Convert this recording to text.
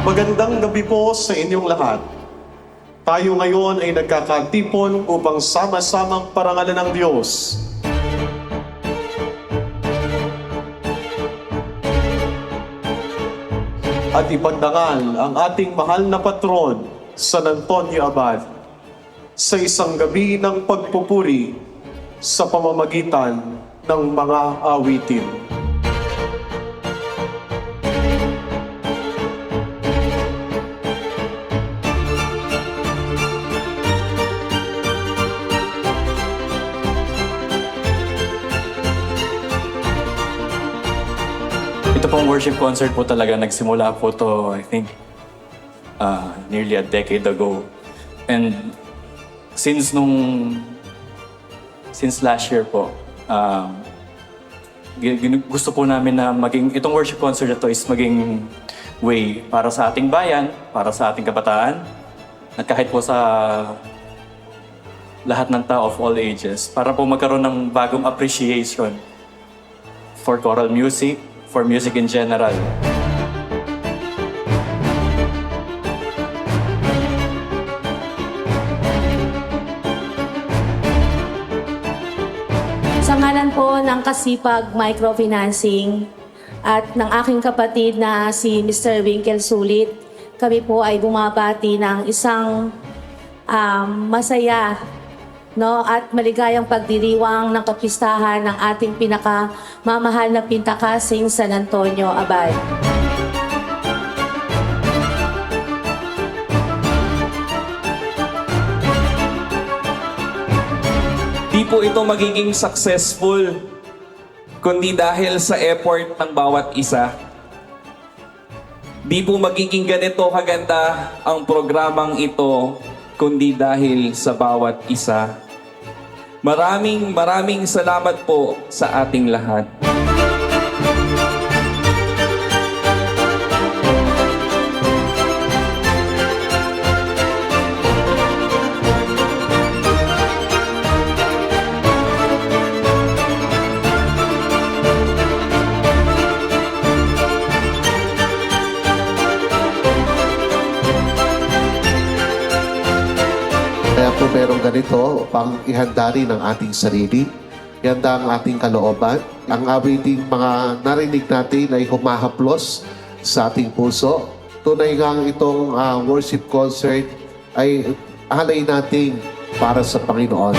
Magandang gabi po sa inyong lahat. Tayo ngayon ay nagkakatipon upang sama-samang parangalan ng Diyos. At ipagdangal ang ating mahal na patron, San Antonio Abad, sa isang gabi ng pagpupuri sa pamamagitan ng mga awitin. Ito pong worship concert po talaga, nagsimula po to, I think, nearly a decade ago. And since last year po, gusto po namin na itong worship concert na to is maging way para sa ating bayan, para sa ating kabataan, at kahit po sa lahat ng tao of all ages, para po magkaroon ng bagong appreciation for choral music, for music in general. Sa ngalan po ng Kasipag Microfinancing at ng aking kapatid na si Mr. Winkle Sulit, kami po ay bumabati ng isang masaya at maligayang pagdiriwang ng kapistahan ng ating pinakamamahal na pintakasing San Antonio Abad. Di po ito magiging successful kundi dahil sa effort ng bawat isa. Di po magiging ganito kaganda ang programang ito kundi dahil sa bawat isa. Maraming salamat po sa ating lahat. Kaya po merong ganito upang ihanda rin ang ating sarili, ihanda ang ating kalooban. Ang awiting mga narinig natin ay humahaplos sa ating puso. Tunay ngang itong worship concert ay alay natin para sa Panginoon.